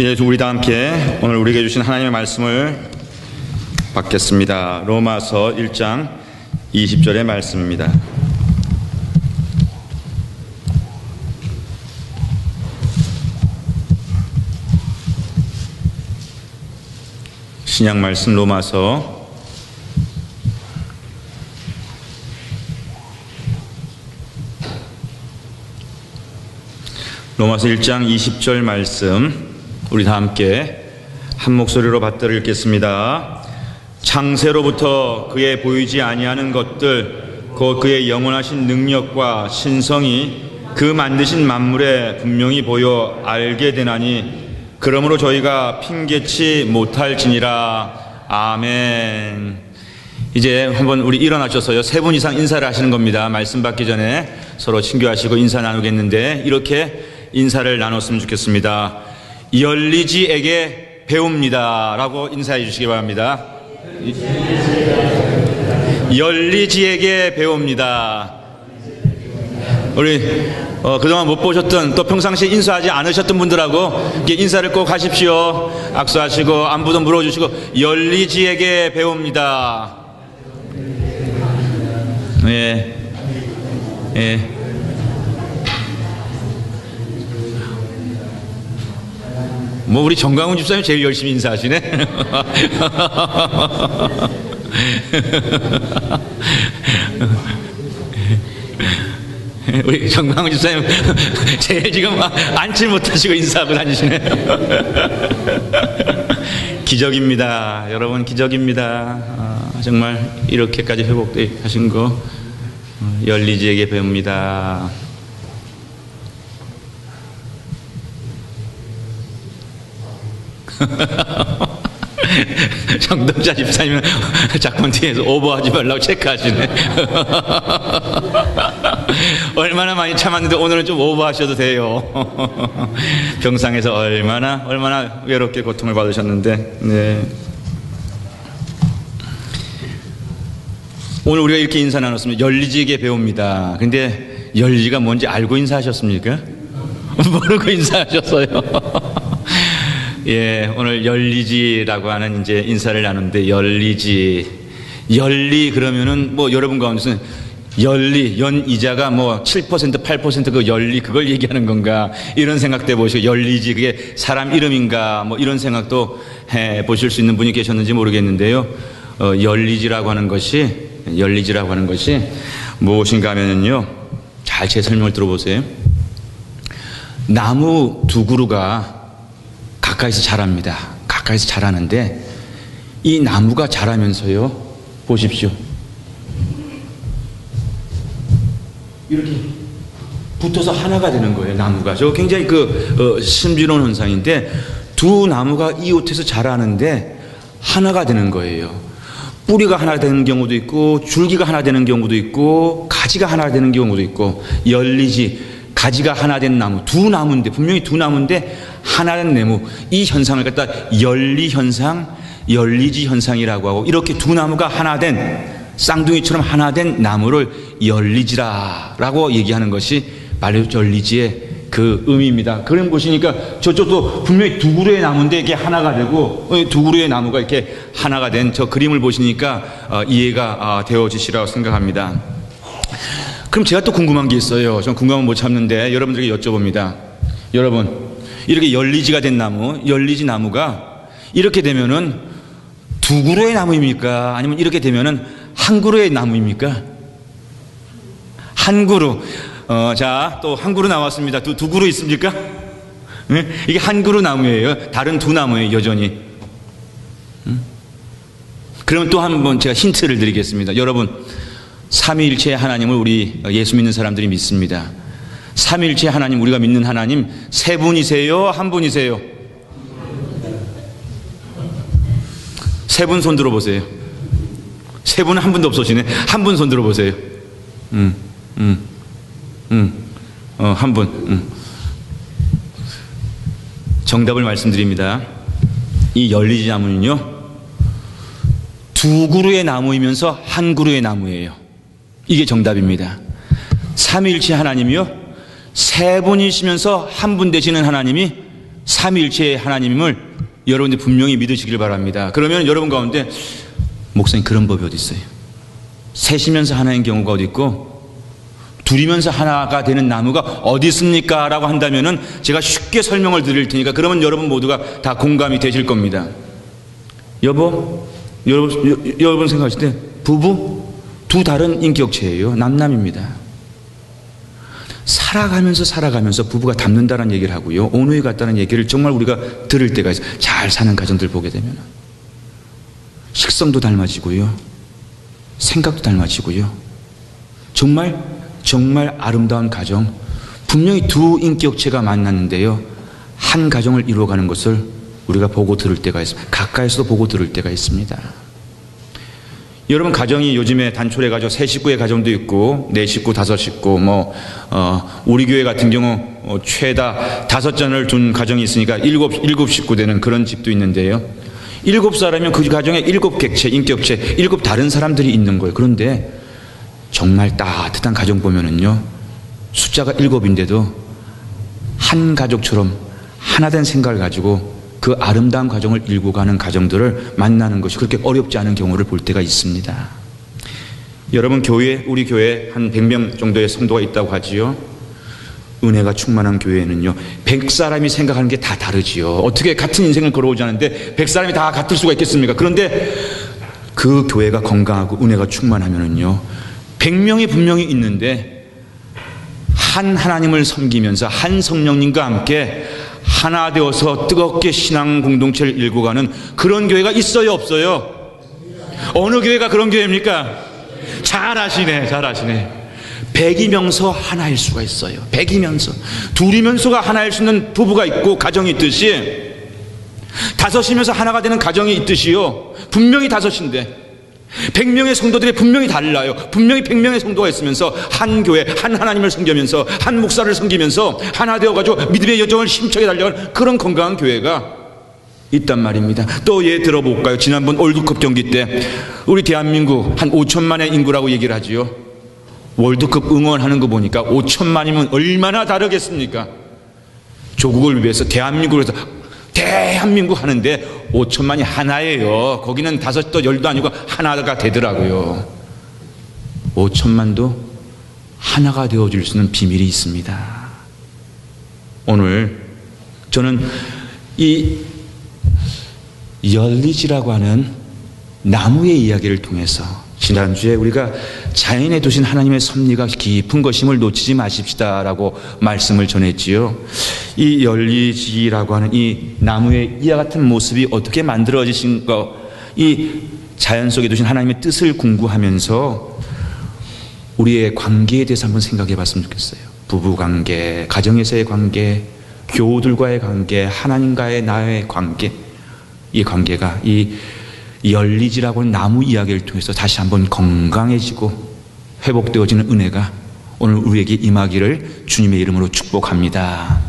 예, 우리 다 함께 오늘 우리에게 주신 하나님의 말씀을 받겠습니다. 로마서 1장 20절의 말씀입니다. 신약 말씀 로마서 1장 20절 말씀 우리 다 함께 한 목소리로 받들어 읽겠습니다. 창세로부터 그의 보이지 아니하는 것들 곧 그의 영원하신 능력과 신성이 그 만드신 만물에 분명히 보여 알게 되나니 그러므로 저희가 핑계치 못할지니라. 아멘. 이제 한번 우리 일어나셔서요, 3분 이상 인사를 하시는 겁니다. 말씀 받기 전에 서로 친교하시고 인사 나누겠는데 이렇게 인사를 나눴으면 좋겠습니다. 열리지에게 배웁니다 라고 인사해 주시기 바랍니다. 열리지에게 배웁니다. 우리 그동안 못 보셨던, 또 평상시에 인사하지 않으셨던 분들하고 인사를 꼭 하십시오. 악수하시고 안부도 물어주시고 열리지에게 배웁니다. 예. 예. 뭐 우리 정강훈 집사님 제일 열심히 인사하시네. 우리 정강훈 집사님 제일 지금 앉지 못하시고 인사하고 다니시네. 기적입니다. 여러분, 기적입니다. 정말 이렇게까지 회복하신 거 열리지에게 배웁니다. 정동자 집사님은 작품 뒤에서 오버하지 말라고 체크하시네. 얼마나 많이 참았는데 오늘은 좀 오버하셔도 돼요. 병상에서 얼마나 외롭게 고통을 받으셨는데. 네. 오늘 우리가 이렇게 인사 나눴으면 열리지에게 배웁니다. 근데 열리지가 뭔지 알고 인사하셨습니까? 모르고 인사하셨어요. 예, 오늘 열리지라고 하는 이제 인사를 나누는데, 열리 그러면은 뭐 여러분 가운데서는 연이자가 뭐 7% 8% 그 열리 그걸 얘기하는 건가 이런 생각도 해보시고, 열리지 그게 사람 이름인가 뭐 이런 생각도 해 보실 수 있는 분이 계셨는지 모르겠는데요. 열리지라고 하는 것이 무엇인가 하면은요, 잘 제 설명을 들어보세요. 나무 두 그루가 가까이서 자랍니다. 가까이서 자라는데 이 나무가 자라면서요, 보십시오, 이렇게 붙어서 하나가 되는 거예요. 나무가 저 굉장히 신비로운 현상인데, 두 나무가 이웃해서 자라는데 하나가 되는 거예요. 뿌리가 하나 되는 경우도 있고, 줄기가 하나 되는 경우도 있고, 가지가 하나 되는 경우도 있고. 열리지, 가지가 하나 된 나무, 두 나무인데, 분명히 두 나무인데 하나 된 나무, 이 현상을 갖다 열리 현상, 열리지 현상이라고 하고, 이렇게 두 나무가 하나 된, 쌍둥이처럼 하나 된 나무를 열리지라라고 얘기하는 것이 바로 열리지의 그 의미입니다. 그럼 보시니까 저쪽도 분명히 두 그루의 나무인데 이게 하나가 되고, 두 그루의 나무가 이렇게 하나가 된 저 그림을 보시니까 이해가 되어지시라고 생각합니다. 그럼 제가 또 궁금한 게 있어요. 전 궁금하면 못 참는데 여러분들에게 여쭤봅니다. 여러분, 이렇게 열리지가 된 나무, 열리지 나무가 이렇게 되면은 두 그루의 나무입니까? 아니면 이렇게 되면은 한 그루의 나무입니까? 한 그루. 자, 또 한 그루 나왔습니다. 두 그루 있습니까? 네? 이게 한 그루 나무예요. 다른 두 나무예요, 여전히. 그러면 또 한 번 제가 힌트를 드리겠습니다. 여러분, 삼위일체 하나님을 우리 예수 믿는 사람들이 믿습니다. 삼위일체 하나님, 우리가 믿는 하나님 세 분이세요? 한 분이세요? 세 분 손 들어보세요. 세 분은 한 분도 없으시네. 한 분 손 들어보세요. 한 분. 정답을 말씀드립니다. 이 열리지 나무는요, 두 그루의 나무이면서 한 그루의 나무예요. 이게 정답입니다. 삼위일체 하나님이요, 세 분이시면서 한 분 되시는 하나님이 삼위일체의 하나님을 여러분들 분명히 믿으시길 바랍니다. 그러면 여러분 가운데 목사님 그런 법이 어디 있어요? 셋이면서 하나인 경우가 어디 있고 둘이면서 하나가 되는 나무가 어디 있습니까? 라고 한다면은 제가 쉽게 설명을 드릴 테니까 그러면 여러분 모두가 다 공감이 되실 겁니다. 여러분 생각하실 때 부부 두 다른 인격체예요. 남남입니다. 살아가면서 부부가 닮는다는 얘기를 하고요. 온누이 같다는 얘기를 정말 우리가 들을 때가 있어요. 잘 사는 가정들 보게 되면 식성도 닮아지고요. 생각도 닮아지고요. 정말 아름다운 가정, 분명히 두 인격체가 만났는데요. 한 가정을 이루어가는 것을 우리가 보고 들을 때가 있습니다. 가까이서도 보고 들을 때가 있습니다. 여러분 가정이 요즘에 단촐해가지고 세 식구의 가정도 있고 네 식구, 다섯 식구 우리 교회 같은 경우 최다 5자녀를 둔 가정이 있으니까 일곱 식구 되는 그런 집도 있는데요. 7사람이면 그 가정에 7객체, 인격체, 7 다른 사람들이 있는 거예요. 그런데 정말 따뜻한 가정 보면은요, 숫자가 7인데도 한 가족처럼 하나된 생각을 가지고 그 아름다운 가정을 일구 가는 가정들을 만나는 것이 그렇게 어렵지 않은 경우를 볼 때가 있습니다. 여러분 우리 교회에 한 100명 정도의 성도가 있다고 하지요. 은혜가 충만한 교회에는요 100사람이 생각하는 게 다 다르지요. 어떻게 같은 인생을 걸어오지 않은데 100사람이 다 같을 수가 있겠습니까? 그런데 그 교회가 건강하고 은혜가 충만하면은요 100명이 분명히 있는데 한 하나님을 섬기면서 한 성령님과 함께 하나 되어서 뜨겁게 신앙 공동체를 일구가는 그런 교회가 있어요, 없어요? 어느 교회가 그런 교회입니까? 잘 아시네. 100이면서 하나일 수가 있어요. 100이면서. 둘이면서가 하나일 수 있는 부부가 있고 가정이 있듯이 5이면서 하나가 되는 가정이 있듯이요. 분명히 5인데 100명의 성도들이 분명히 달라요. 분명히 100명의 성도가 있으면서 한 교회, 한 하나님을 섬기면서 한 목사를 섬기면서 하나 되어가지고 믿음의 여정을 힘차게 달려가는 그런 건강한 교회가 있단 말입니다. 또 예 들어볼까요? 지난번 월드컵 경기 때 우리 대한민국 한 5천만의 인구라고 얘기를 하지요. 월드컵 응원하는 거 보니까 5천만이면 얼마나 다르겠습니까? 조국을 위해서 대한민국 하는데 5천만이 하나예요. 거기는 5도 10도 아니고 하나가 되더라고요. 5천만도 하나가 되어줄 수 있는 비밀이 있습니다. 오늘 저는 이 열리지라고 하는 나무의 이야기를 통해서 지난주에 우리가 자연에 두신 하나님의 섭리가 깊은 것임을 놓치지 마십시다라고 말씀을 전했지요. 이 열리지라고 하는 이 나무의 이와 같은 모습이 어떻게 만들어지신가, 이 자연 속에 두신 하나님의 뜻을 공부하면서 우리의 관계에 대해서 한번 생각해 봤으면 좋겠어요. 부부관계, 가정에서의 관계, 교우들과의 관계, 하나님과의 나의 관계, 이 관계가 이 열리지라고 하는 나무 이야기를 통해서 다시 한번 건강해지고 회복되어지는 은혜가 오늘 우리에게 임하기를 주님의 이름으로 축복합니다.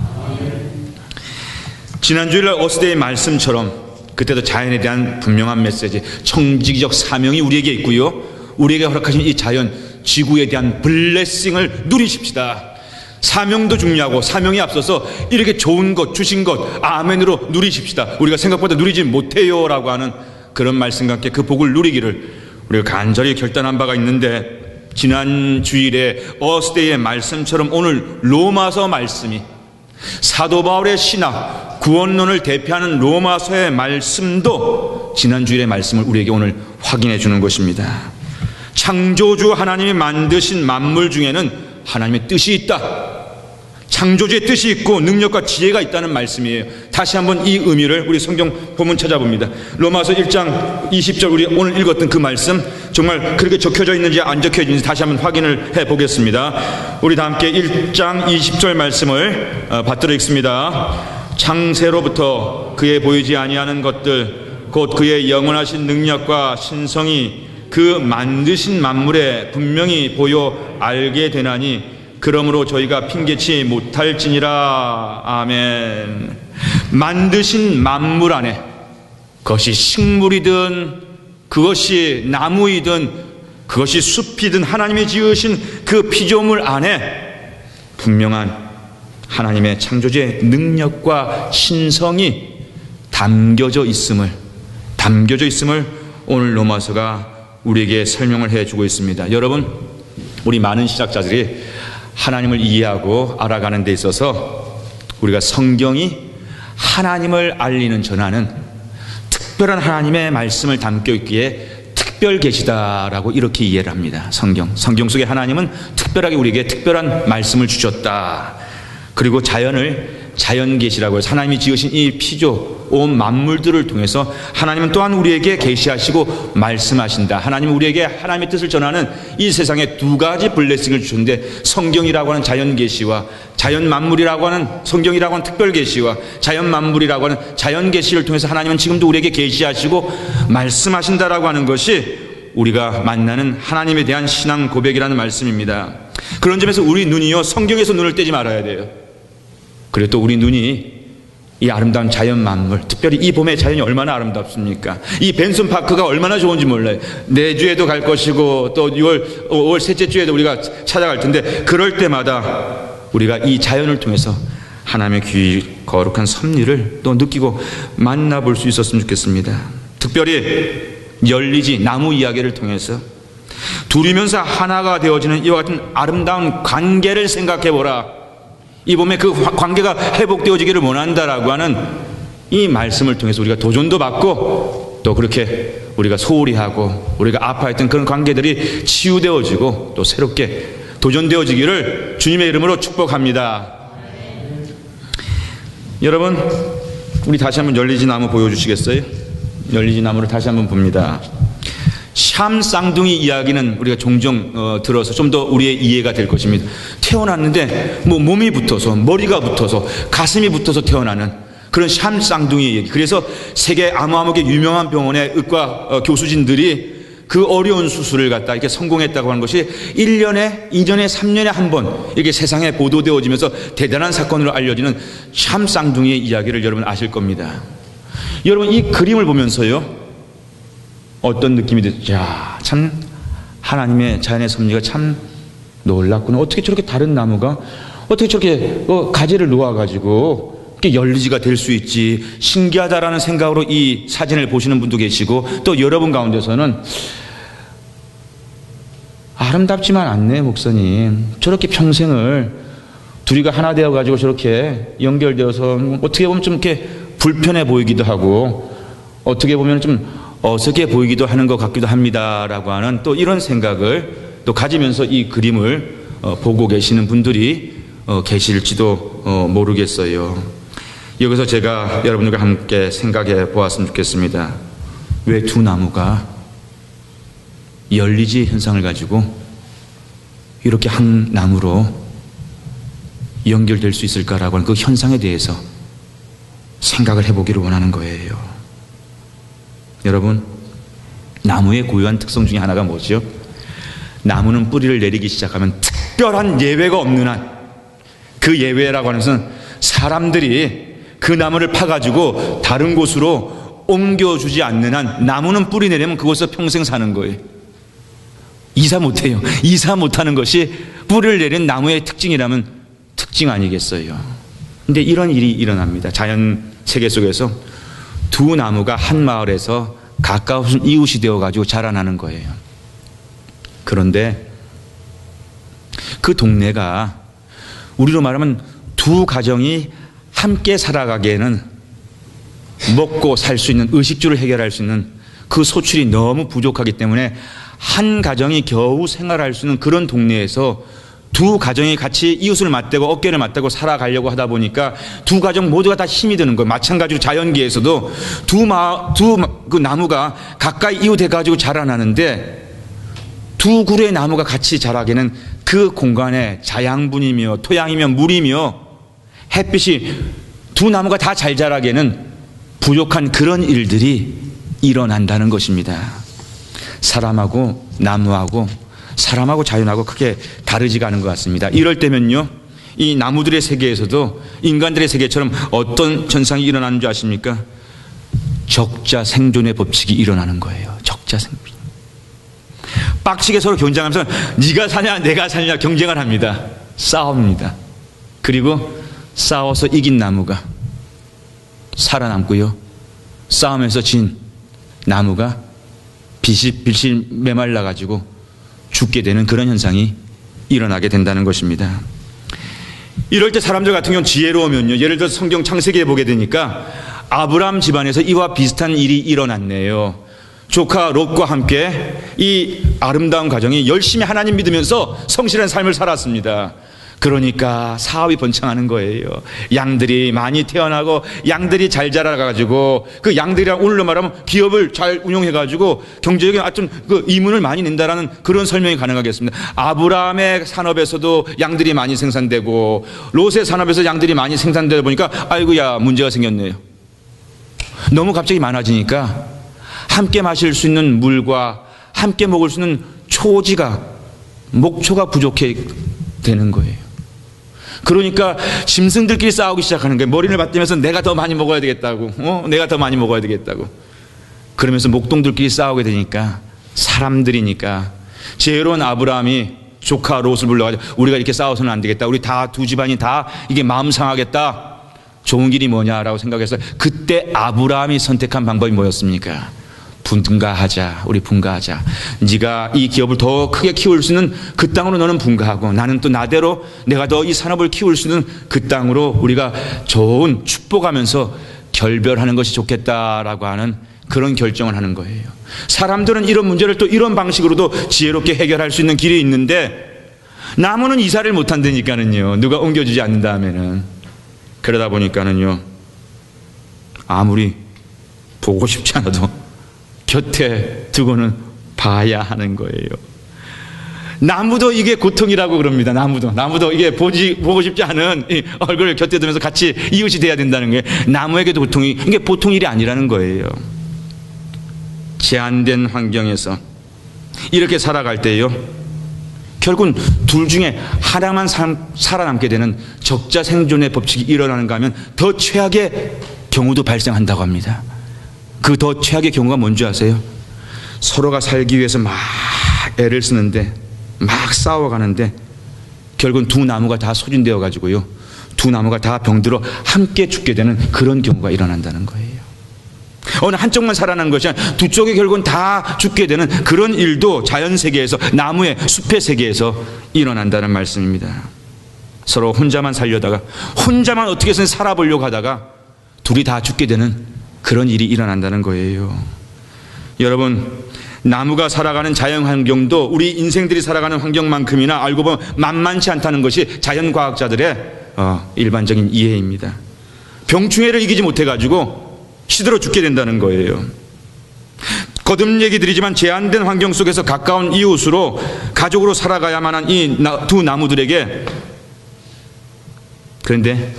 지난주일 어스데이의 말씀처럼 그때도 자연에 대한 분명한 메시지, 청지기적 사명이 우리에게 있고요, 우리에게 허락하신 이 자연, 지구에 대한 블레싱을 누리십시다. 사명도 중요하고 사명이 앞서서 이렇게 좋은 것, 주신 것 아멘으로 누리십시다. 우리가 생각보다 누리지 못해요 라고 하는 그런 말씀과 함께 그 복을 누리기를 우리가 간절히 결단한 바가 있는데, 지난 주일에 어스데이의 말씀처럼 오늘 로마서 말씀이 사도 바울의 신학 구원론을 대표하는 로마서의 말씀도 지난 주일의 말씀을 우리에게 오늘 확인해 주는 것입니다. 창조주 하나님이 만드신 만물 중에는 하나님의 뜻이 있다, 창조주의 뜻이 있고 능력과 지혜가 있다는 말씀이에요. 다시 한번 이 의미를 우리 성경 본문 찾아봅니다. 로마서 1장 20절 우리 오늘 읽었던 그 말씀 정말 그렇게 적혀져 있는지 안 적혀져 있는지 다시 한번 확인을 해 보겠습니다. 우리 다 함께 1장 20절 말씀을 받들어 읽습니다. 창세로부터 그의 보이지 아니하는 것들 곧 그의 영원하신 능력과 신성이 그 만드신 만물에 분명히 보여 알게 되나니 그러므로 저희가 핑계치 못할지니라. 아멘. 만드신 만물 안에, 그것이 식물이든 그것이 나무이든 그것이 숲이든 하나님이 지으신 그 피조물 안에 분명한 하나님의 창조주의 능력과 신성이 담겨져 있음을 오늘 로마서가 우리에게 설명을 해주고 있습니다. 여러분, 우리 많은 신학자들이 하나님을 이해하고 알아가는 데 있어서 우리가 성경이 하나님을 알리는 전하는 특별한 하나님의 말씀을 담겨 있기에 특별 계시다라고 이렇게 이해를 합니다. 성경 속에 하나님은 특별하게 우리에게 특별한 말씀을 주셨다. 그리고 자연 계시라고 해서 하나님이 지으신 이 피조 온 만물들을 통해서 하나님은 또한 우리에게 계시하시고 말씀하신다. 하나님은 우리에게 하나님의 뜻을 전하는 이 세상에 두 가지 블레싱을 주셨는데, 성경이라고 하는 자연 계시와 자연 만물이라고 하는 성경이라고 하는 특별 계시와 자연 만물이라고 하는 자연 계시를 통해서 하나님은 지금도 우리에게 계시하시고 말씀하신다라고 하는 것이 우리가 만나는 하나님에 대한 신앙 고백이라는 말씀입니다. 그런 점에서 우리 눈이요, 성경에서 눈을 떼지 말아야 돼요. 그리고 또 우리 눈이 이 아름다운 자연 만물, 특별히 이 봄의 자연이 얼마나 아름답습니까? 이 벤슨 파크가 얼마나 좋은지 몰라요. 내주에도 갈 것이고 또 5월 셋째 주에도 우리가 찾아갈 텐데, 그럴 때마다 우리가 이 자연을 통해서 하나님의 귀 거룩한 섭리를 또 느끼고 만나볼 수 있었으면 좋겠습니다. 특별히 열리지 나무 이야기를 통해서 둘이면서 하나가 되어지는 이와 같은 아름다운 관계를 생각해보라. 이 봄에 그 관계가 회복되어지기를 원한다라고 하는 이 말씀을 통해서 우리가 도전도 받고 또 그렇게 우리가 소홀히 하고 우리가 아파했던 그런 관계들이 치유되어지고 또 새롭게 도전되어지기를 주님의 이름으로 축복합니다. 여러분, 우리 다시 한번 열리지 나무 보여주시겠어요? 열리지 나무를 다시 한번 봅니다. 샴 쌍둥이 이야기는 우리가 종종 들어서 좀 더 우리의 이해가 될 것입니다. 태어났는데 몸이 붙어서, 머리가 붙어서, 가슴이 붙어서 태어나는 그런 샴 쌍둥이 얘기. 그래서 세계 아무게 유명한 병원의 의과 교수진들이 그 어려운 수술을 갖다 이렇게 성공했다고 하는 것이 1년에, 2년에, 3년에 한 번 이렇게 세상에 보도되어지면서 대단한 사건으로 알려지는 샴 쌍둥이의 이야기를 여러분 아실 겁니다. 여러분, 이 그림을 보면서요, 어떤 느낌이 들죠? 야, 참 하나님의 자연의 섭리가 참 놀랍구나. 어떻게 저렇게 다른 나무가 어떻게 저렇게 가지를 놓아가지고 이렇게 열리지가 될 수 있지, 신기하다라는 생각으로 이 사진을 보시는 분도 계시고, 또 여러분 가운데서는 아름답지만 않네 목사님, 저렇게 평생을 둘이가 하나 되어가지고 저렇게 연결되어서 어떻게 보면 좀 이렇게 불편해 보이기도 하고 어떻게 보면 좀 어색해 보이기도 하는 것 같기도 합니다라고 하는 또 이런 생각을 또 가지면서 이 그림을 보고 계시는 분들이 계실지도 모르겠어요. 여기서 제가 여러분들과 함께 생각해 보았으면 좋겠습니다. 왜 두 나무가 열리지 현상을 가지고 이렇게 한 나무로 연결될 수 있을까라고 하는 그 현상에 대해서 생각을 해보기를 원하는 거예요. 여러분, 나무의 고유한 특성 중에 하나가 뭐죠? 나무는 뿌리를 내리기 시작하면 특별한 예외가 없는 한, 그 예외라고 하는 것은 사람들이 그 나무를 파가지고 다른 곳으로 옮겨주지 않는 한 나무는 뿌리 내리면 그곳에서 평생 사는 거예요. 이사 못해요. 이사 못하는 것이 뿌리를 내린 나무의 특징이라면 특징 아니겠어요? 근데 이런 일이 일어납니다. 자연 세계 속에서 두 나무가 한 마을에서 가까운 이웃이 되어가지고 자라나는 거예요. 그런데 그 동네가 우리로 말하면 두 가정이 함께 살아가기에는 먹고 살 수 있는 의식주를 해결할 수 있는 그 소출이 너무 부족하기 때문에 한 가정이 겨우 생활할 수 있는 그런 동네에서 두 가정이 같이 이웃을 맞대고 어깨를 맞대고 살아가려고 하다 보니까 두 가정 모두가 다 힘이 드는 거예요. 마찬가지로 자연계에서도 그 나무가 가까이 이웃해가지고 자라나는데 두 그루의 나무가 같이 자라기는 그 공간에 자양분이며 토양이며 물이며 햇빛이 두 나무가 다 잘 자라기에는 부족한 그런 일들이 일어난다는 것입니다. 사람하고 나무하고 사람하고 자연하고 크게 다르지가 않은 것 같습니다. 이럴 때면요, 이 나무들의 세계에서도 인간들의 세계처럼 어떤 현상이 일어나는 줄 아십니까? 적자 생존의 법칙이 일어나는 거예요. 적자 생존. 빡치게 서로 경쟁하면서 네가 사냐 내가 사냐 경쟁을 합니다. 싸웁니다. 그리고 싸워서 이긴 나무가 살아남고요, 싸움에서 진 나무가 빌실 메말라 가지고 죽게 되는 그런 현상이 일어나게 된다는 것입니다. 이럴 때 사람들 같은 경우는 지혜로우면요, 예를 들어서 성경 창세기에 보게 되니까 아브라함 집안에서 이와 비슷한 일이 일어났네요. 조카 롯과 함께 이 아름다운 가정이 열심히 하나님 믿으면서 성실한 삶을 살았습니다. 그러니까 사업이 번창하는 거예요. 양들이 많이 태어나고 양들이 잘 자라가지고 그 양들이랑 오늘로 말하면 기업을 잘 운영해가지고 경제적인 하여튼 그 이문을 많이 낸다라는 그런 설명이 가능하겠습니다. 아브라함의 산업에서도 양들이 많이 생산되고 롯의 산업에서 양들이 많이 생산되다 보니까 아이고야 문제가 생겼네요. 너무 갑자기 많아지니까 함께 마실 수 있는 물과 함께 먹을 수 있는 초지가 목초가 부족해 되는 거예요. 그러니까 짐승들끼리 싸우기 시작하는 거예요. 머리를 맞대면서 내가 더 많이 먹어야 되겠다고, 내가 더 많이 먹어야 되겠다고. 그러면서 목동들끼리 싸우게 되니까 사람들이니까 지혜로운 아브라함이 조카 롯을 불러가지고 우리가 이렇게 싸워서는 안 되겠다. 우리 다 두 집안이 다 이게 마음 상하겠다. 좋은 길이 뭐냐라고 생각해서 그때 아브라함이 선택한 방법이 뭐였습니까? 분가하자. 우리 분가하자. 네가 이 기업을 더 크게 키울 수 있는 그 땅으로 너는 분가하고 나는 또 나대로 내가 더 이 산업을 키울 수 있는 그 땅으로 우리가 좋은 축복하면서 결별하는 것이 좋겠다라고 하는 그런 결정을 하는 거예요. 사람들은 이런 문제를 또 이런 방식으로도 지혜롭게 해결할 수 있는 길이 있는데 나무는 이사를 못한다니까는요. 누가 옮겨주지 않는다 하면은. 그러다 보니까는요, 아무리 보고 싶지 않아도 곁에 두고는 봐야 하는 거예요. 나무도 이게 고통이라고 그럽니다. 나무도 이게 보고 싶지 않은 얼굴을 곁에 두면서 같이 이웃이 돼야 된다는 거예요. 나무에게도 고통이, 이게 보통 일이 아니라는 거예요. 제한된 환경에서 이렇게 살아갈 때요, 결국은 둘 중에 하나만 살아남게 되는 적자 생존의 법칙이 일어나는가 하면 더 최악의 경우도 발생한다고 합니다. 그 더 최악의 경우가 뭔지 아세요? 서로가 살기 위해서 막 애를 쓰는데 막 싸워가는데 결국은 두 나무가 다 소진되어 가지고요, 두 나무가 다 병들어 함께 죽게 되는 그런 경우가 일어난다는 거예요. 어느 한쪽만 살아난 것이 아니라 두 쪽이 결국은 다 죽게 되는 그런 일도 자연세계에서, 나무의 숲의 세계에서 일어난다는 말씀입니다. 서로 혼자만 살려다가 혼자만 어떻게 해서 살아보려고 하다가 둘이 다 죽게 되는 그런 일이 일어난다는 거예요. 여러분, 나무가 살아가는 자연환경도 우리 인생들이 살아가는 환경만큼이나 알고 보면 만만치 않다는 것이 자연과학자들의 일반적인 이해입니다. 병충해를 이기지 못해가지고 시들어 죽게 된다는 거예요. 거듭 얘기 드리지만 제한된 환경 속에서 가까운 이웃으로 가족으로 살아가야만 한 이 두 나무들에게, 그런데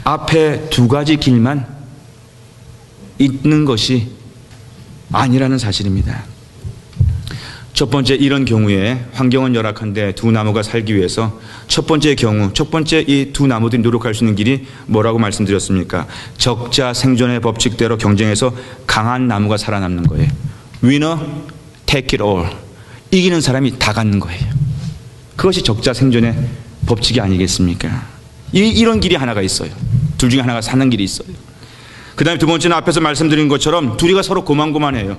앞에 두 가지 길만 있는 것이 아니라는 사실입니다. 첫 번째, 이런 경우에 환경은 열악한데 두 나무가 살기 위해서 첫 번째 이 두 나무들이 노력할 수 있는 길이 뭐라고 말씀드렸습니까? 적자 생존의 법칙대로 경쟁해서 강한 나무가 살아남는 거예요. Winner take it all. 이기는 사람이 다 갖는 거예요. 그것이 적자 생존의 법칙이 아니겠습니까? 이런 길이 하나가 있어요. 둘 중에 하나가 사는 길이 있어요. 그 다음에 두 번째는 앞에서 말씀드린 것처럼 둘이가 서로 고만고만해요.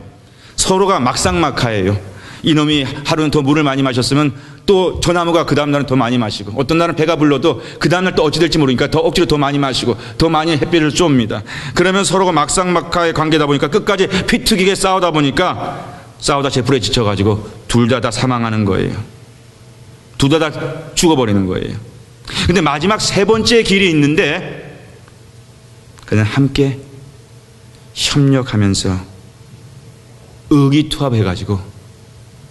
서로가 막상막하예요. 이놈이 하루는 더 물을 많이 마셨으면 또 저 나무가 그 다음 날은 더 많이 마시고, 어떤 날은 배가 불러도 그 다음 날 또 어찌 될지 모르니까 더 억지로 더 많이 마시고 더 많이 햇빛을 쫌니다. 그러면 서로가 막상막하의 관계다 보니까 끝까지 피튀기게 싸우다 제풀에 지쳐가지고 둘 다 사망하는 거예요. 둘 다 죽어버리는 거예요. 근데 마지막 세 번째 길이 있는데 그는 함께 협력하면서 의기투합해가지고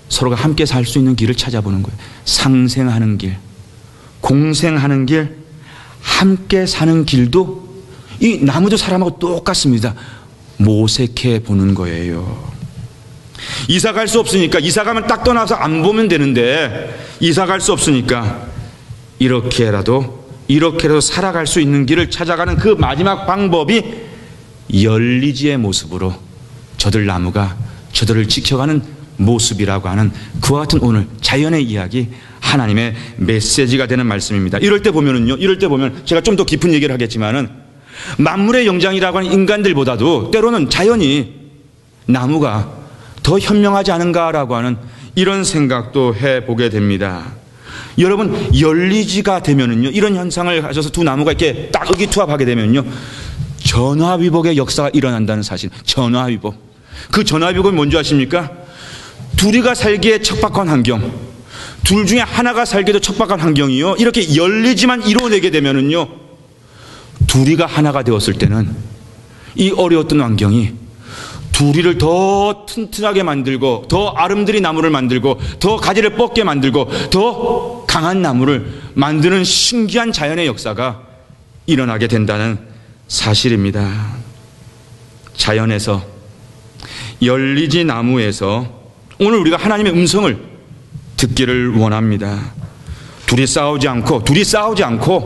서로가 함께 살 수 있는 길을 찾아보는 거예요. 상생하는 길, 공생하는 길, 함께 사는 길도 이 나무도 사람하고 똑같습니다. 모색해 보는 거예요. 이사 갈 수 없으니까, 이사 가면 딱 떠나서 안 보면 되는데 이사 갈 수 없으니까 이렇게라도 살아갈 수 있는 길을 찾아가는 그 마지막 방법이 열리지의 모습으로 저들 나무가 저들을 지켜가는 모습이라고 하는 그와 같은 오늘 자연의 이야기, 하나님의 메시지가 되는 말씀입니다. 이럴 때 보면은요, 이럴 때 보면 제가 좀 더 깊은 얘기를 하겠지만은 만물의 영장이라고 하는 인간들보다도 때로는 자연이 나무가 더 현명하지 않은가라고 하는 이런 생각도 해보게 됩니다. 여러분, 열리지가 되면은요, 이런 현상을 가져서 두 나무가 이렇게 딱 의기투합하게 되면요, 전화위복의 역사가 일어난다는 사실. 전화위복. 그 전화위복은 뭔지 아십니까? 둘이가 살기에 척박한 환경, 둘 중에 하나가 살기에도 척박한 환경이요, 이렇게 열리지만 이뤄내게 되면은요, 둘이가 하나가 되었을 때는 이 어려웠던 환경이 둘이를 더 튼튼하게 만들고, 더 아름드리 나무를 만들고, 더 가지를 뻗게 만들고, 더 강한 나무를 만드는 신기한 자연의 역사가 일어나게 된다는 사실입니다. 자연에서, 열리지 나무에서 오늘 우리가 하나님의 음성을 듣기를 원합니다. 둘이 싸우지 않고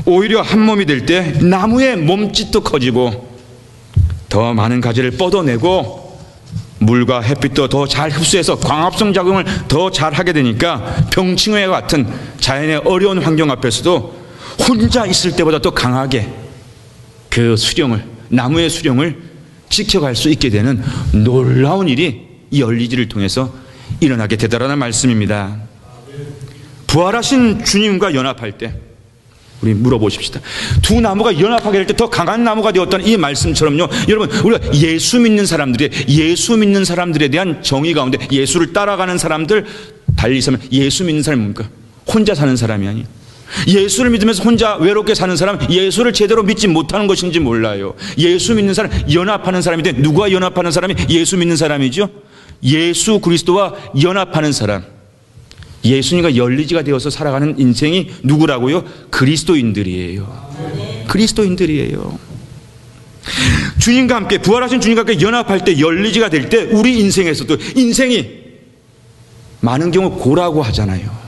오히려 한 몸이 될 때 나무의 몸짓도 커지고 더 많은 가지를 뻗어내고 물과 햇빛도 더 잘 흡수해서 광합성 작용을 더 잘하게 되니까 병충해와 같은 자연의 어려운 환경 앞에서도 혼자 있을 때보다 더 강하게 그 수령을, 나무의 수령을 지켜갈 수 있게 되는 놀라운 일이 이 열리지를 통해서 일어나게 되더라는 말씀입니다. 부활하신 주님과 연합할 때 우리 물어보십시다. 두 나무가 연합하게 될 때 더 강한 나무가 되었다는 이 말씀처럼요, 여러분, 우리가 예수 믿는 사람들에 대한 정의 가운데 예수를 따라가는 사람들, 달리 서면 예수 믿는 사람이 뭡니까? 혼자 사는 사람이 아니에요. 예수를 믿으면서 혼자 외롭게 사는 사람, 예수를 제대로 믿지 못하는 것인지 몰라요. 예수 믿는 사람, 연합하는 사람인데 누가 연합하는 사람이 예수 믿는 사람이죠? 예수 그리스도와 연합하는 사람, 예수님과 열리지가 되어서 살아가는 인생이 누구라고요? 그리스도인들이에요. 그리스도인들이에요. 주님과 함께, 부활하신 주님과 함께 연합할 때, 열리지가 될 때 우리 인생에서도, 인생이 많은 경우 고라고 하잖아요.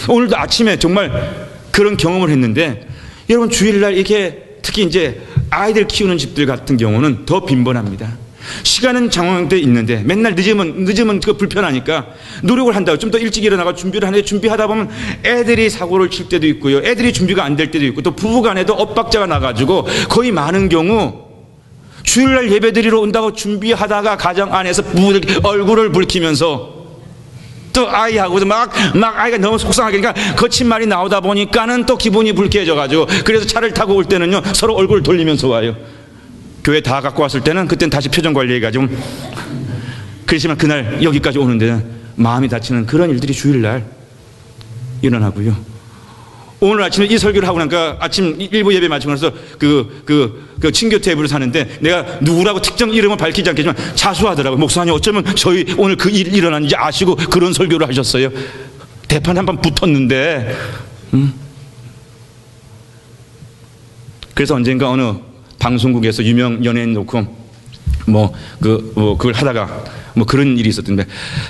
오늘도 아침에 정말 그런 경험을 했는데, 여러분, 주일날 이렇게 특히 이제 아이들 키우는 집들 같은 경우는 더 빈번합니다. 시간은 장황돼 있는데 맨날 늦으면 그 불편하니까 노력을 한다고 좀 더 일찍 일어나가 준비를 하는데, 준비하다 보면 애들이 사고를 칠 때도 있고요, 애들이 준비가 안 될 때도 있고, 또 부부간에도 엇박자가 나가지고 거의 많은 경우 주일날 예배드리러 온다고 준비하다가 가정 안에서 부부들 얼굴을 붉히면서 또 아이하고도 막 아이가 너무 속상하게, 그러니까 거친 말이 나오다 보니까는 또 기분이 불쾌해져가지고, 그래서 차를 타고 올 때는요 서로 얼굴을 돌리면서 와요. 교회 다 갖고 왔을 때는 그때는 다시 표정 관리해가지고, 그렇지만 그날 여기까지 오는 데는 마음이 다치는 그런 일들이 주일날 일어나고요. 오늘 아침에 이 설교를 하고 나니까 아침 일부 예배 마치고 나서 그 친교 테이블을 사는데, 내가 누구라고 특정 이름은 밝히지 않겠지만 자수하더라고요. 목사님, 어쩌면 저희 오늘 그 일 일어났는지 아시고 그런 설교를 하셨어요. 대판 한 번 붙었는데, 그래서 언젠가 어느 방송국에서 유명 연예인 놓고 그걸 하다가 그런 일이 있었던데,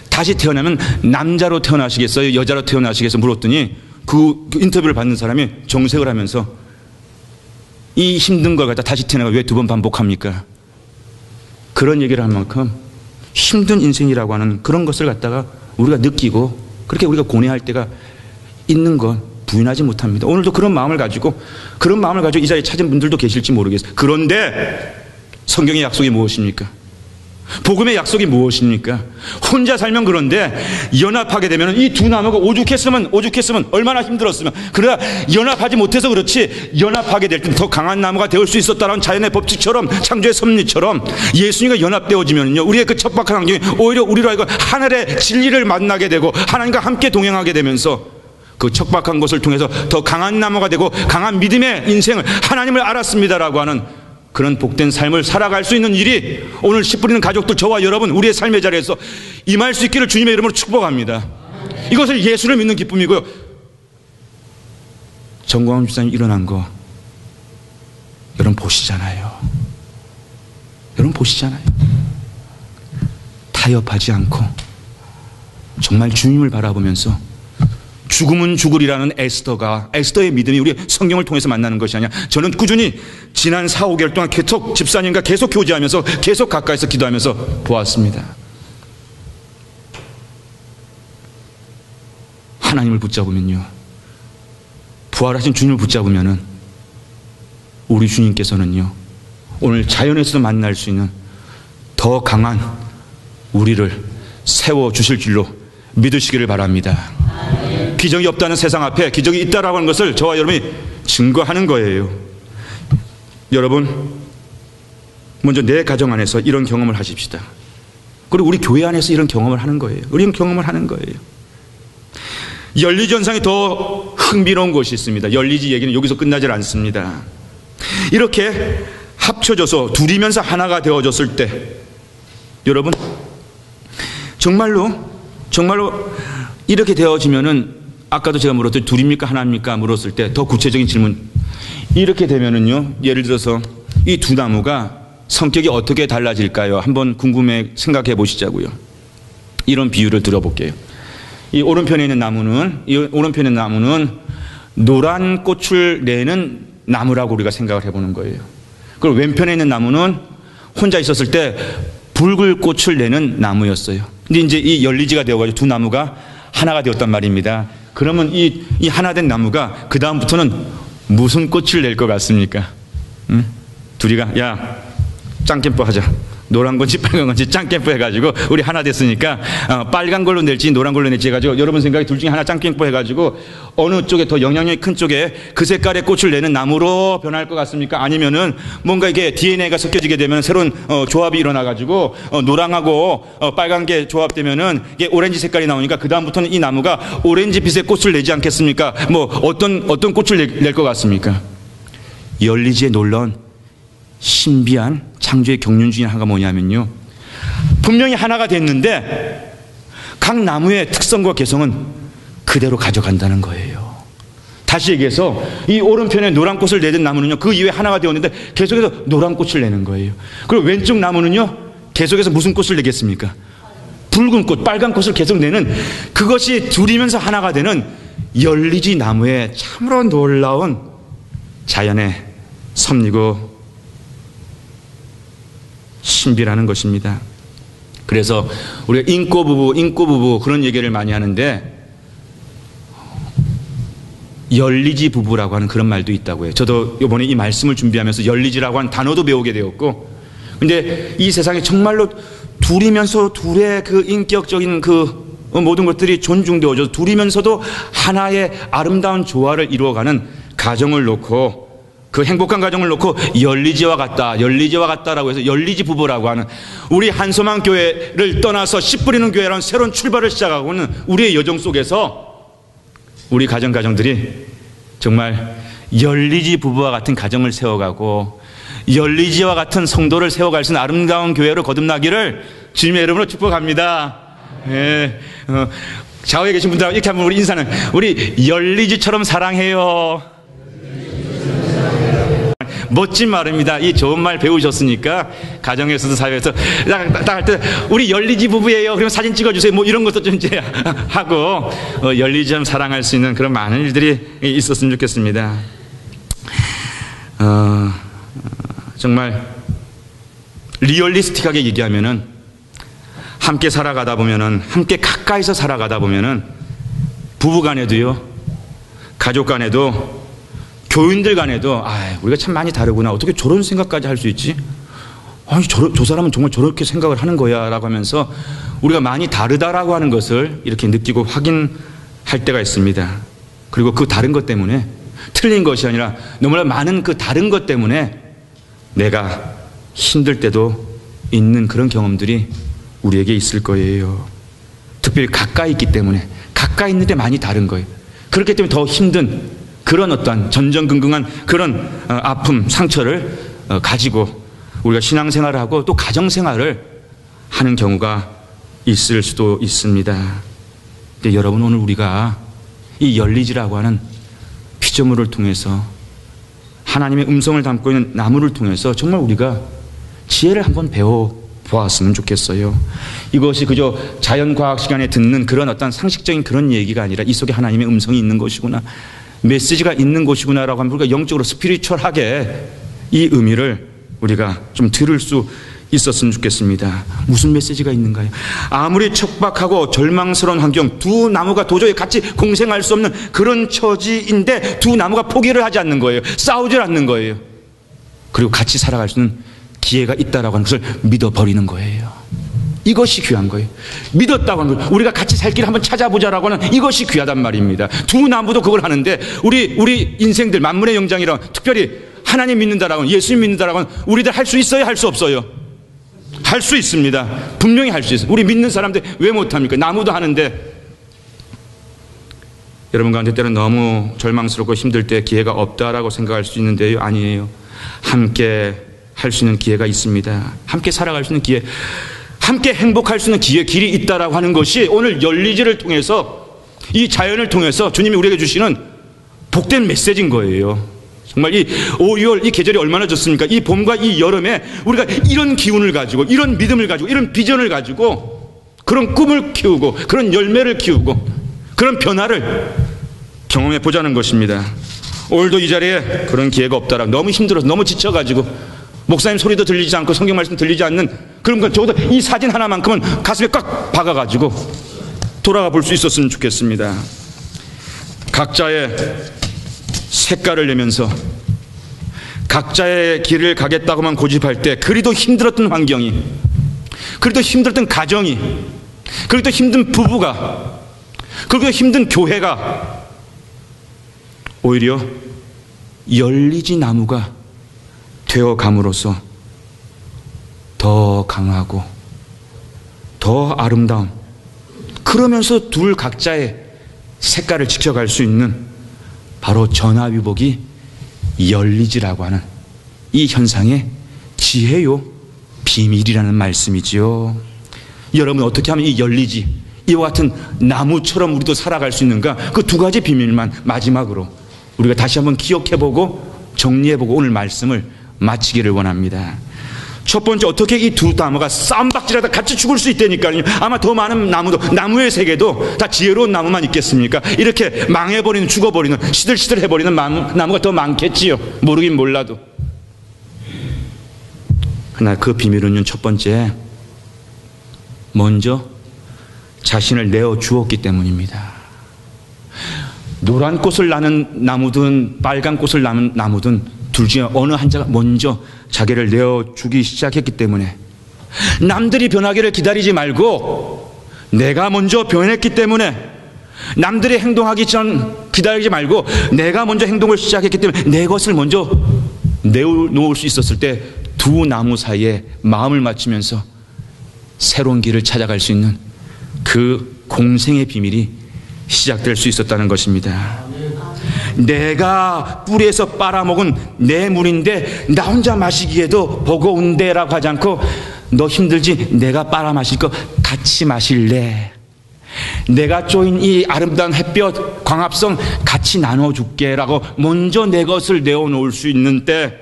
다시 태어나면 남자로 태어나시겠어요? 여자로 태어나시겠어요? 물었더니 그 인터뷰를 받는 사람이 정색을 하면서, 이 힘든 걸 갖다 다시 태어나가 왜 두 번 반복합니까? 그런 얘기를 할 만큼 힘든 인생이라고 하는 그런 것을 갖다가 우리가 느끼고 그렇게 우리가 고뇌할 때가 있는 건 부인하지 못합니다. 오늘도 그런 마음을 가지고 이 자리에 찾은 분들도 계실지 모르겠어요. 그런데 성경의 약속이 무엇입니까? 복음의 약속이 무엇입니까? 혼자 살면 그런데 연합하게 되면 이 두 나무가 오죽했으면 얼마나 힘들었으면, 그러나 연합하지 못해서 그렇지, 연합하게 될 때 더 강한 나무가 되을 수 있었다는 자연의 법칙처럼, 창조의 섭리처럼 예수님과 연합되어지면요, 우리의 그 척박한 환경이 오히려 우리로 하여금 하늘의 진리를 만나게 되고 하나님과 함께 동행하게 되면서 그 척박한 것을 통해서 더 강한 나무가 되고 강한 믿음의 인생을, 하나님을 알았습니다라고 하는 그런 복된 삶을 살아갈 수 있는 일이 오늘 씨 뿌리는 가족들, 저와 여러분, 우리의 삶의 자리에서 임할 수 있기를 주님의 이름으로 축복합니다. 이것을 예수를 믿는 기쁨이고요. 정광훈 집사님 일어난 거 여러분 보시잖아요. 타협하지 않고 정말 주님을 바라보면서 죽음은 죽으리라는 에스더의 믿음이 우리 성경을 통해서 만나는 것이 아니야. 저는 꾸준히 지난 4, 5개월 동안 계속 집사님과 계속 교제하면서 계속 가까이서 기도하면서 보았습니다. 하나님을 붙잡으면요, 부활하신 주님을 붙잡으면은 우리 주님께서는요, 오늘 자연에서도 만날 수 있는 더 강한 우리를 세워주실 줄로 믿으시기를 바랍니다. 기적이 없다는 세상 앞에 기적이 있다라고 하는 것을 저와 여러분이 증거하는 거예요. 여러분, 먼저 내 가정 안에서 이런 경험을 하십시다. 그리고 우리 교회 안에서 이런 경험을 하는 거예요. 이런 경험을 하는 거예요. 열리지 현상이 더 흥미로운 것이 있습니다. 열리지 얘기는 여기서 끝나질 않습니다. 이렇게 합쳐져서 둘이면서 하나가 되어졌을 때, 여러분, 정말로 이렇게 되어지면은, 아까도 제가 물었더니 둘입니까 하나입니까 물었을 때 더 구체적인 질문, 이렇게 되면은요, 예를 들어서 이 두 나무가 성격이 어떻게 달라질까요? 한번 궁금해 생각해 보시자고요. 이런 비유를 들어볼게요. 이 오른편에 있는 나무는 노란 꽃을 내는 나무라고 우리가 생각을 해보는 거예요. 그리고 왼편에 있는 나무는 혼자 있었을 때 붉은 꽃을 내는 나무였어요. 근데 이제 이 열리지가 되어가지고 두 나무가 하나가 되었단 말입니다. 그러면 이 하나 된 나무가 그 다음부터는 무슨 꽃을 낼 것 같습니까? 응? 둘이가 야, 짱캠프 하자. 노란 건지 빨간 건지 짱캠프 해가지고 우리 하나 됐으니까 빨간 걸로 낼지 노란 걸로 낼지 해가지고 여러분 생각에 둘 중에 하나 짱캠프 해가지고 어느 쪽에 더 영향력이 큰 쪽에 그 색깔의 꽃을 내는 나무로 변할 것 같습니까? 아니면은 뭔가 이게 DNA가 섞여지게 되면 새로운 조합이 일어나가지고 노랑하고 빨간 게 조합되면은 이게 오렌지 색깔이 나오니까 그 다음부터는 이 나무가 오렌지빛의 꽃을 내지 않겠습니까? 뭐 어떤 꽃을 낼 것 같습니까? 열리지에 놀라운 신비한 창조의 경륜 중에 하나가 뭐냐면요, 분명히 하나가 됐는데 각 나무의 특성과 개성은 그대로 가져간다는 거예요. 다시 얘기해서 이 오른편에 노란 꽃을 내던 나무는요, 그 이후에 하나가 되었는데 계속해서 노란 꽃을 내는 거예요. 그리고 왼쪽 나무는요, 계속해서 무슨 꽃을 내겠습니까? 붉은 꽃, 빨간 꽃을 계속 내는, 그것이 둘이면서 하나가 되는 열리지 나무의 참으로 놀라운 자연의 섭리고 신비라는 것입니다. 그래서 우리가 인꼬 부부 그런 얘기를 많이 하는데, 열리지 부부라고 하는 그런 말도 있다고 해요. 저도 이번에 이 말씀을 준비하면서 열리지라고 하는 단어도 배우게 되었고, 근데 이 세상에 정말로 둘이면서 둘의 그 인격적인 그 모든 것들이 존중되어져서 둘이면서도 하나의 아름다운 조화를 이루어가는 가정을 놓고, 그 행복한 가정을 놓고 열리지와 같다라고 해서 열리지 부부라고 하는, 우리 한소망 교회를 떠나서 씨 뿌리는 교회라는 새로운 출발을 시작하고 있는 우리의 여정 속에서 우리 가정들이 정말 열리지 부부와 같은 가정을 세워가고 열리지와 같은 성도를 세워갈 수 있는 아름다운 교회로 거듭나기를 주님의 이름으로 축복합니다. 예. 좌우에 계신 분들 이렇게 한번 우리 인사는, 우리 열리지처럼 사랑해요. 멋진 말입니다. 이 좋은 말 배우셨으니까 가정에서도 사회에서 딱 할 때 우리 열리지 부부예요. 그러면 사진 찍어주세요. 뭐 이런 것도 좀 이제 하고 열리지처럼 사랑할 수 있는 그런 많은 일들이 있었으면 좋겠습니다. 정말 리얼리스틱하게 얘기하면은 함께 살아가다 보면은, 함께 가까이서 살아가다 보면은 부부간에도요, 가족간에도, 교인들 간에도 우리가 참 많이 다르구나. 어떻게 저런 생각까지 할 수 있지? 아니, 저 사람은 정말 저렇게 생각을 하는 거야 라고 하면서 우리가 많이 다르다라고 하는 것을 이렇게 느끼고 확인할 때가 있습니다. 그리고 그 다른 것 때문에, 틀린 것이 아니라 너무나 많은 그 다른 것 때문에 내가 힘들 때도 있는 그런 경험들이 우리에게 있을 거예요. 특별히 가까이 있기 때문에, 가까이 있는데 많이 다른 거예요. 그렇기 때문에 더 힘든 그런 어떠한 전전긍긍한 그런 아픔, 상처를 가지고 우리가 신앙생활을 하고 또 가정생활을 하는 경우가 있을 수도 있습니다. 근데 여러분, 오늘 우리가 이 열리지라고 하는 피조물을 통해서, 하나님의 음성을 담고 있는 나무를 통해서 정말 우리가 지혜를 한번 배워보았으면 좋겠어요. 이것이 그저 자연과학 시간에 듣는 그런 어떤 상식적인 그런 얘기가 아니라 이 속에 하나님의 음성이 있는 것이구나, 메시지가 있는 것이구나라고 하면 우리가 영적으로 스피리추얼하게 이 의미를 우리가 좀 들을 수 있었으면 좋겠습니다. 무슨 메시지가 있는가요? 아무리 척박하고 절망스러운 환경, 두 나무가 도저히 같이 공생할 수 없는 그런 처지인데 두 나무가 포기를 하지 않는 거예요. 싸우질 않는 거예요. 그리고 같이 살아갈 수 있는 기회가 있다라고 하는 것을 믿어버리는 거예요. 이것이 귀한 거예요. 믿었다고 하는 거, 우리가 같이 살 길을 한번 찾아보자라고 하는 이것이 귀하단 말입니다. 두 나무도 그걸 하는데 우리 인생들 만물의 영장이라고, 특별히 하나님 믿는다라고, 예수님 믿는다라고 우리들 할 수 있어요? 할 수 없어요? 할 수 있습니다. 분명히 할 수 있어요. 우리 믿는 사람들 왜 못합니까? 나무도 하는데. 여러분 가운데 때는 너무 절망스럽고 힘들 때 기회가 없다라고 생각할 수 있는데요, 아니에요. 함께 할 수 있는 기회가 있습니다. 함께 살아갈 수 있는 기회, 함께 행복할 수 있는 길이 있다라고 하는 것이 오늘 열리지를 통해서, 이 자연을 통해서 주님이 우리에게 주시는 복된 메시지인 거예요. 정말 이 5, 6월 이 계절이 얼마나 좋습니까? 이 봄과 이 여름에 우리가 이런 기운을 가지고, 이런 믿음을 가지고, 이런 비전을 가지고 그런 꿈을 키우고, 그런 열매를 키우고, 그런 변화를 경험해 보자는 것입니다. 오늘도 이 자리에 그런 기회가 없다라, 너무 힘들어서, 너무 지쳐가지고 목사님 소리도 들리지 않고 성경 말씀 들리지 않는 그런 건, 적어도 이 사진 하나만큼은 가슴에 꽉 박아가지고 돌아가 볼 수 있었으면 좋겠습니다. 각자의 색깔을 내면서 각자의 길을 가겠다고만 고집할 때, 그리도 힘들었던 환경이, 그리도 힘들었던 가정이, 그리도 힘든 부부가, 그리고 힘든 교회가 오히려 열리지 나무가 되어감으로써 더 강하고 더 아름다운, 그러면서 둘 각자의 색깔을 지켜갈 수 있는 바로 전화위복이 열리지라고 하는 이 현상의 지혜요 비밀이라는 말씀이지요. 여러분, 어떻게 하면 이 열리지, 이와 같은 나무처럼 우리도 살아갈 수 있는가, 그 두 가지 비밀만 마지막으로 우리가 다시 한번 기억해보고 정리해보고 오늘 말씀을 마치기를 원합니다. 첫 번째, 어떻게 이 두 나무가 싸움박질하다 같이 죽을 수 있다니까요. 아마 더 많은 나무의 세계도 다 지혜로운 나무만 있겠습니까? 이렇게 망해버리는, 죽어버리는, 시들시들해버리는 나무가 더 많겠지요. 모르긴 몰라도. 그러나 그 비밀은 첫 번째, 먼저 자신을 내어 주었기 때문입니다. 노란 꽃을 나는 나무든 빨간 꽃을 나는 나무든 둘 중에 어느 한 자가 먼저 자기를 내어주기 시작했기 때문에, 남들이 변하기를 기다리지 말고 내가 먼저 변했기 때문에, 남들이 행동하기 전 기다리지 말고 내가 먼저 행동을 시작했기 때문에, 내 것을 먼저 내어놓을 수 있었을 때 두 나무 사이에 마음을 맞추면서 새로운 길을 찾아갈 수 있는 그 공생의 비밀이 시작될 수 있었다는 것입니다. 내가 뿌리에서 빨아먹은 내 물인데 나 혼자 마시기에도 버거운데 라고 하지 않고, 너 힘들지? 내가 빨아 마실 거 같이 마실래? 내가 쪼인 이 아름다운 햇볕, 광합성 같이 나눠줄게 라고 먼저 내 것을 내어놓을 수 있는 때,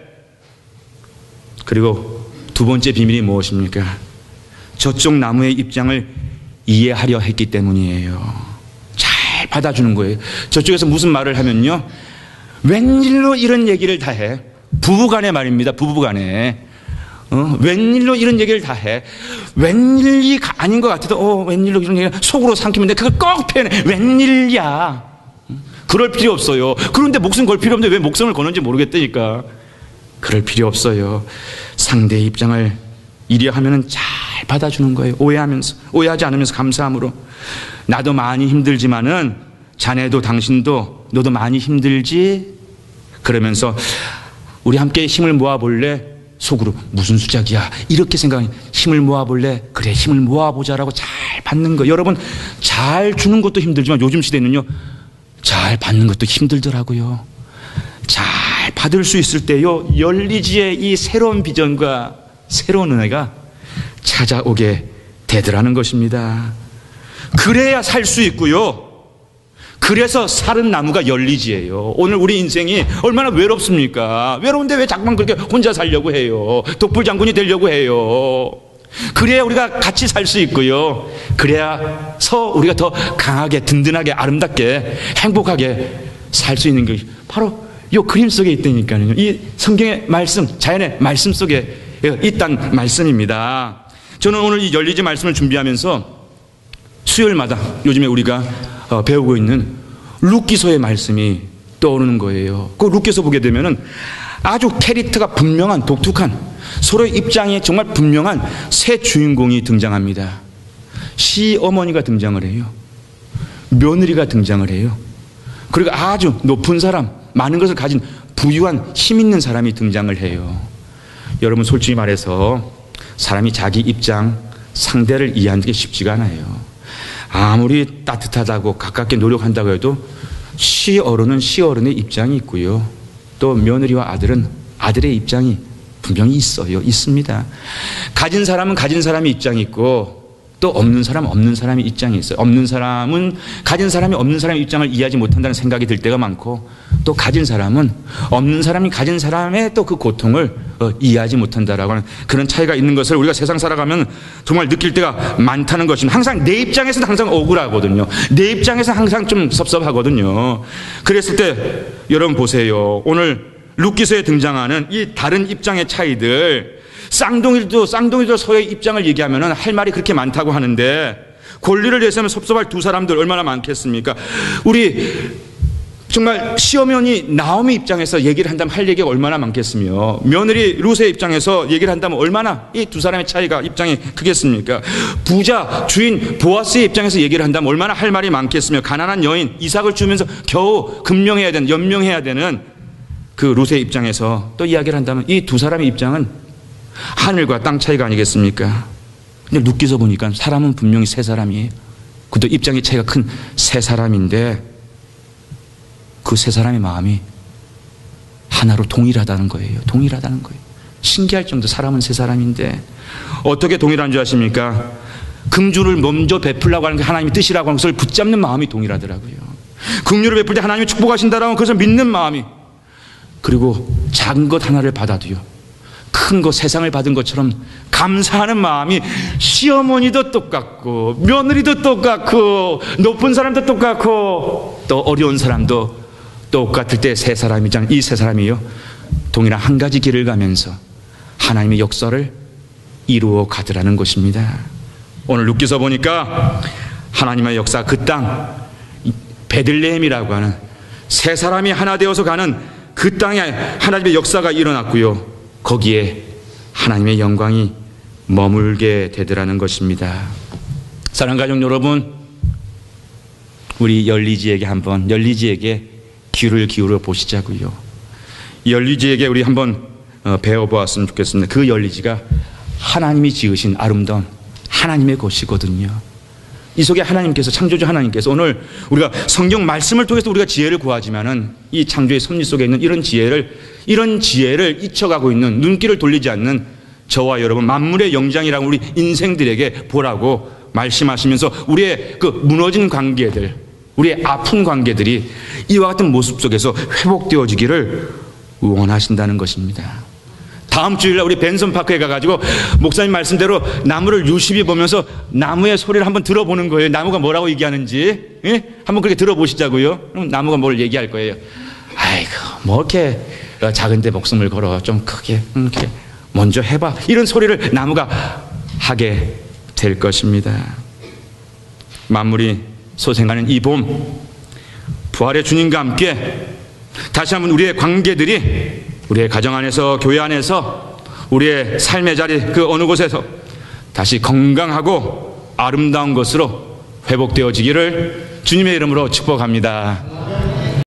그리고 두 번째 비밀이 무엇입니까? 저쪽 나무의 입장을 이해하려 했기 때문이에요. 잘 받아주는 거예요. 저쪽에서 무슨 말을 하면요, 웬일로 이런 얘기를 다 해? 부부간에 말입니다. 부부간에 웬일로 이런 얘기를 다 해? 웬일이 아닌 것 같아도 웬일로 이런 얘기를 속으로 삼키면 돼. 그걸 꼭 표현해. 웬일이야. 그럴 필요 없어요. 그런데 목숨 걸 필요 없는데 왜 목숨을 거는지 모르겠다니까. 그럴 필요 없어요. 상대의 입장을 이해하면 잘 받아주는 거예요. 오해하지 않으면서 감사함으로. 나도 많이 힘들지만은 자네도 당신도 너도 많이 힘들지? 그러면서 우리 함께 힘을 모아볼래? 속으로 무슨 수작이야 이렇게 생각하니, 힘을 모아볼래? 그래, 힘을 모아보자라고 잘 받는 거. 여러분, 잘 주는 것도 힘들지만 요즘 시대는요, 잘 받는 것도 힘들더라고요. 잘 받을 수 있을 때요, 열리지의 이 새로운 비전과 새로운 은혜가 찾아오게 되더라는 것입니다. 그래야 살 수 있고요, 그래서 사는 나무가 열리지예요. 오늘 우리 인생이 얼마나 외롭습니까? 외로운데 왜 자꾸만 그렇게 혼자 살려고 해요? 독불장군이 되려고 해요. 그래야 우리가 같이 살 수 있고요, 그래야서 우리가 더 강하게, 든든하게, 아름답게, 행복하게 살 수 있는 것이 바로 이 그림 속에 있다니까요. 이 성경의 말씀, 자연의 말씀 속에 있단 말씀입니다. 저는 오늘 이 열리지 말씀을 준비하면서 수요일마다 요즘에 우리가 배우고 있는 룻기서의 말씀이 떠오르는 거예요. 그 룻기서 보게 되면은 아주 캐릭터가 분명한 독특한 서로의 입장이 정말 분명한 세 주인공이 등장합니다. 시어머니가 등장을 해요. 며느리가 등장을 해요. 그리고 아주 높은 사람, 많은 것을 가진 부유한 힘 있는 사람이 등장을 해요. 여러분 솔직히 말해서 사람이 자기 입장, 상대를 이해하는 게 쉽지가 않아요. 아무리 따뜻하다고 가깝게 노력한다고 해도 시어른은 시어른의 입장이 있고요. 또 며느리와 아들은 아들의 입장이 분명히 있습니다. 가진 사람은 가진 사람의 입장이 있고 또 없는 사람은 없는 사람의 입장이 있어요. 없는 사람은 가진 사람이 없는 사람의 입장을 이해하지 못한다는 생각이 들 때가 많고 또 가진 사람은 없는 사람이 가진 사람의 또 그 고통을 이해하지 못한다라고 하는 그런 차이가 있는 것을 우리가 세상 살아가면 정말 느낄 때가 많다는 것입니다. 항상 내 입장에서는 항상 억울하거든요. 내 입장에서는 항상 좀 섭섭하거든요. 그랬을 때 여러분 보세요. 오늘 룻기서에 등장하는 이 다른 입장의 차이들, 쌍둥이도 서로의 입장을 얘기하면 할 말이 그렇게 많다고 하는데 권리를 내세우면 섭섭할 두 사람들 얼마나 많겠습니까? 우리 정말 시어머니 나오미 입장에서 얘기를 한다면 할 얘기가 얼마나 많겠으며 며느리 룻의 입장에서 얘기를 한다면 얼마나 이 두 사람의 차이가 입장이 크겠습니까? 부자 주인 보아스의 입장에서 얘기를 한다면 얼마나 할 말이 많겠으며 가난한 여인 이삭을 주면서 겨우 연명해야 되는 그 룻의 입장에서 또 이야기를 한다면 이 두 사람의 입장은 하늘과 땅 차이가 아니겠습니까? 근데 룻기서 보니까 사람은 분명히 세 사람이에요. 그것도 입장의 차이가 큰 세 사람인데 그 세 사람의 마음이 하나로 동일하다는 거예요. 신기할 정도 사람은 세 사람인데 어떻게 동일한 줄 아십니까? 긍휼을 먼저 베풀라고 하는 게 하나님의 뜻이라고 하는 것을 붙잡는 마음이 동일하더라고요. 긍휼을 베풀 때 하나님이 축복하신다라고 그것을 믿는 마음이, 그리고 작은 것 하나를 받아도요 큰 거 세상을 받은 것처럼 감사하는 마음이 시어머니도 똑같고 며느리도 똑같고 높은 사람도 똑같고 또 어려운 사람도 똑같을 때 세 사람이잖아요. 이 세 사람이요 동일한 한 가지 길을 가면서 하나님의 역사를 이루어 가더라는 것입니다. 오늘 룻기서 보니까 하나님의 역사 그 땅 베들레헴이라고 하는 세 사람이 하나 되어서 가는 그 땅에 하나님의 역사가 일어났고요 거기에 하나님의 영광이 머물게 되더라는 것입니다. 사랑하는 가족 여러분, 우리 열리지에게 귀를 기울여 보시자고요. 열리지에게 우리 한번 배워보았으면 좋겠습니다. 그 열리지가 하나님이 지으신 아름다운 하나님의 것이거든요. 이 속에 하나님께서, 창조주 하나님께서 오늘 우리가 성경 말씀을 통해서 우리가 지혜를 구하지만은 이 창조의 섭리 속에 있는 이런 지혜를 잊혀가고 있는, 눈길을 돌리지 않는 저와 여러분 만물의 영장이라고 우리 인생들에게 보라고 말씀하시면서 우리의 그 무너진 관계들, 우리의 아픈 관계들이 이와 같은 모습 속에서 회복되어지기를 원하신다는 것입니다. 다음 주일날 우리 벤슨파크에 가가지고 목사님 말씀대로 나무를 유심히 보면서 나무의 소리를 한번 들어보는 거예요. 나무가 뭐라고 얘기하는지. 예? 한번 그렇게 들어보시자고요. 그럼 나무가 뭘 얘기할 거예요. 아이고 뭐 이렇게 작은데 목숨을 걸어 좀 크게 이렇게 먼저 해봐, 이런 소리를 나무가 하게 될 것입니다. 만물이 소생하는 이 봄, 부활의 주님과 함께 다시 한번 우리의 관계들이 우리의 가정 안에서, 교회 안에서, 우리의 삶의 자리 그 어느 곳에서 다시 건강하고 아름다운 것으로 회복되어지기를 주님의 이름으로 축복합니다.